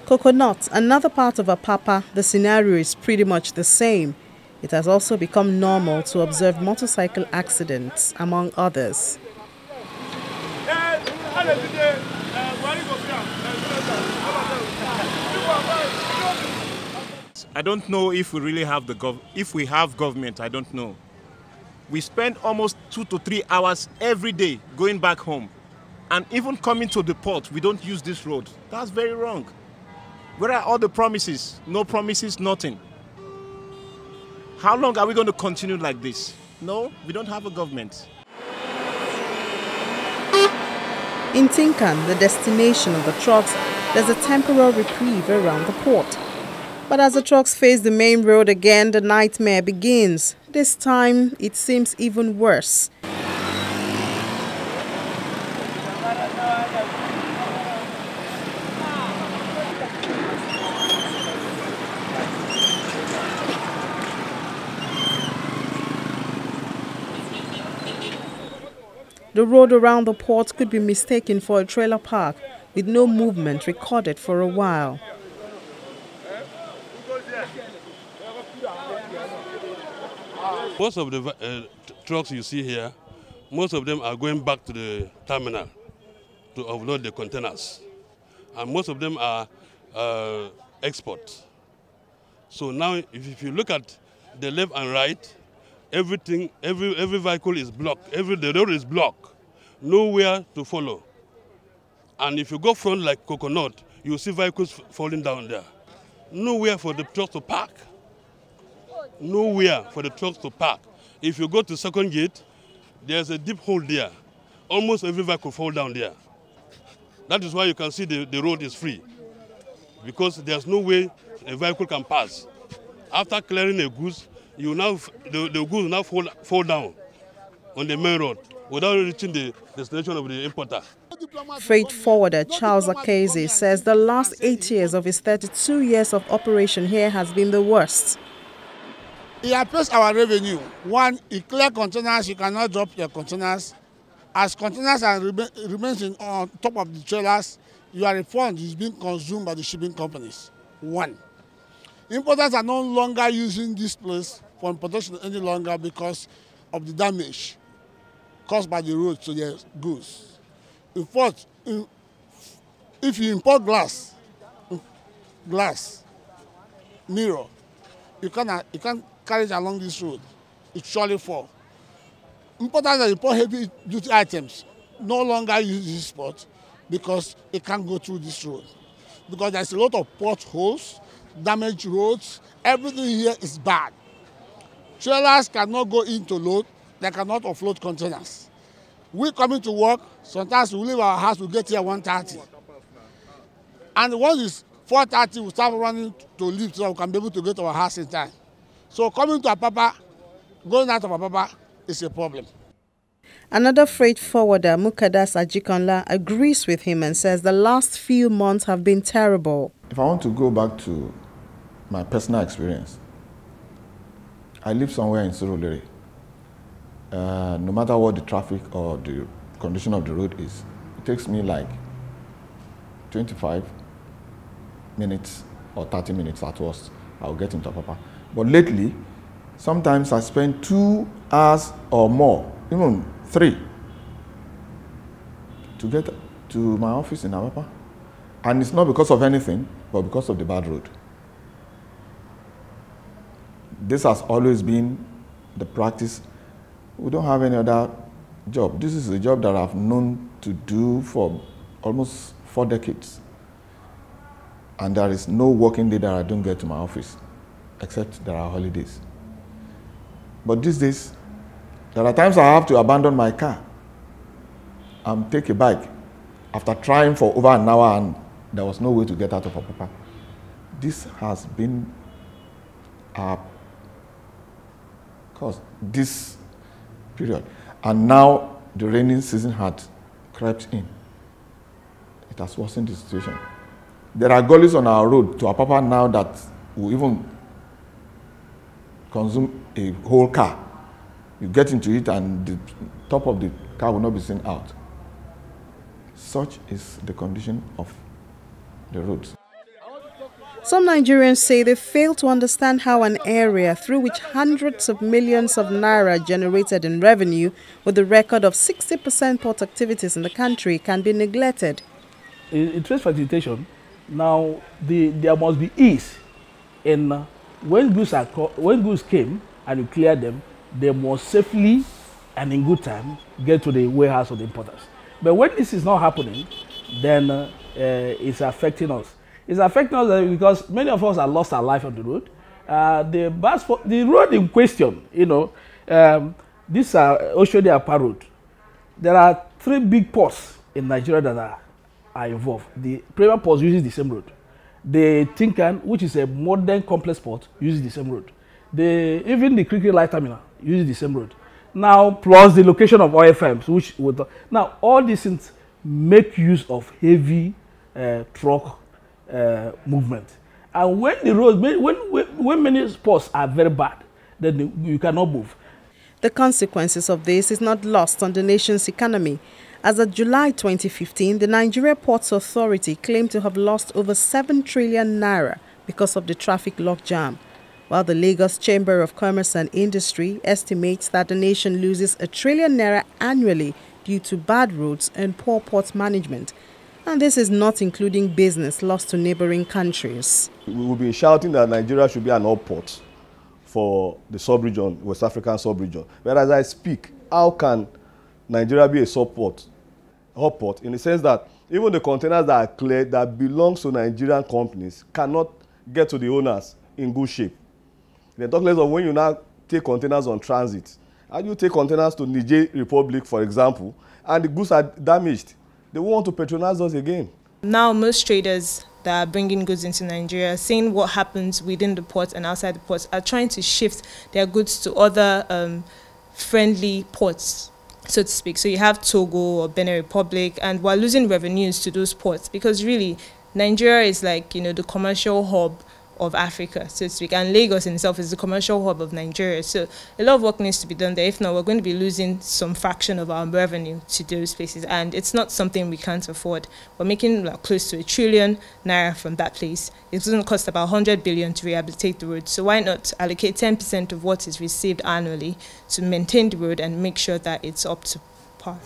Coconut, another part of Apapa, the scenario is pretty much the same. It has also become normal to observe motorcycle accidents, among others. I don't know if we really have if we have government, I don't know. We spend almost 2 to 3 hours every day going back home. And even coming to the port, we don't use this road. That's very wrong. Where are all the promises? No promises, nothing. How long are we going to continue like this? No, we don't have a government. In Tinkan, the destination of the trucks, there's a temporary reprieve around the port. But as the trucks face the main road again, the nightmare begins. This time, it seems even worse. The road around the port could be mistaken for a trailer park, with no movement recorded for a while. Most of the trucks you see here, most of them are going back to the terminal to offload the containers. And most of them are exports. So now, if you look at the left and right, every vehicle is blocked. The road is blocked. Nowhere to follow. And if you go front like Coconut, you see vehicles falling down there. Nowhere for the trucks to park. Nowhere for the trucks to park. If you go to second gate, there's a deep hole there. Almost every vehicle fall down there. That is why you can see the road is free. Because there's no way a vehicle can pass. After clearing a goods, the goods will now fall down on the main road without reaching the destination of the importer. Freight forwarder Charles Akeze says the last 8 years of his 32 years of operation here has been the worst. It affects our revenue. One, it clear containers, you cannot drop your containers. As containers remains on top of the trailers, your refund is being consumed by the shipping companies. One. Importers are no longer using this place for importation any longer because of the damage caused by the road to their goods. In fact, if you import glass, mirror, you can't carry it along this road. It surely fall. Importers that import heavy duty items no longer use this spot because it can't go through this road. Because there's a lot of potholes, damaged roads, everything here is bad. Trailers cannot go in to load, they cannot offload containers. We coming to work, sometimes we leave our house, we get here 1:30. And once it's 4:30, we start running to leave so we can be able to get to our house in time. So coming to Apapa, going out of Apapa is a problem. Another freight forwarder, Mukadas Ajikanla, agrees with him and says the last few months have been terrible. If I want to go back to my personal experience, I live somewhere in Surulere. No matter what the traffic or the condition of the road is, it takes me like 25 minutes or 30 minutes at worst. I'll get into Apapa. But lately, sometimes I spend 2 hours or more, even 3, to get to my office in Apapa. And it's not because of anything, but because of the bad road. This has always been the practice. We don't have any other job. This is a job that I've known to do for almost 4 decades. And there is no working day that I don't get to my office, except there are holidays. But these days, there are times I have to abandon my car and take a bike after trying for over an hour and there was no way to get out of Apapa. This has been our cause, this period. And now the rainy season had crept in. It has worsened the situation. There are gullies on our road to Apapa now that will even consume a whole car. You get into it and the top of the car will not be seen out. Such is the condition of the roads. Some Nigerians say they fail to understand how an area through which hundreds of millions of naira generated in revenue with a record of 60% port activities in the country can be neglected. In trade facilitation, now there must be ease in when goods came and you clear them, they must safely and in good time get to the warehouse of the importers. But when this is not happening, then it's affecting us. It's affecting us because many of us have lost our life on the road. The road in question, this Oshodi Apapa road. There are 3 big ports in Nigeria that are involved. The Premier Port uses the same road. The Tinkan, which is a modern complex port, uses the same road. Even the Cricket Light Terminal uses the same road. Now, plus the location of OFMs, now all these things make use of heavy truck movement. And when the roads, when many spots are very bad, then you cannot move. The consequences of this is not lost on the nation's economy. As of July 2015, the Nigeria Ports Authority claimed to have lost over 7 trillion naira because of the traffic logjam, while the Lagos Chamber of Commerce and Industry estimates that the nation loses 1 trillion naira annually due to bad roads and poor port management. And this is not including business lost to neighboring countries. We will be shouting that Nigeria should be an hub port for the sub-region, West African sub-region. But as I speak, how can Nigeria be a hub port in the sense that even the containers that are cleared that belong to Nigerian companies cannot get to the owners in good shape? They talk less of when you now take containers on transit. How do you take containers to Niger Republic, for example, and the goods are damaged? They won't want to patronize us again. Now most traders that are bringing goods into Nigeria, seeing what happens within the port and outside the port, are trying to shift their goods to other friendly ports, so to speak. So you have Togo or Benin Republic, and we're losing revenues to those ports because really Nigeria is like, the commercial hub of Africa, so to speak, and Lagos in itself is the commercial hub of Nigeria. So a lot of work needs to be done there. If not, we're going to be losing some fraction of our revenue to those places, and it's not something we can't afford. We're making close to 1 trillion naira from that place. It doesn't cost about 100 billion to rehabilitate the road. So why not allocate 10% of what is received annually to maintain the road and make sure that it's up to par?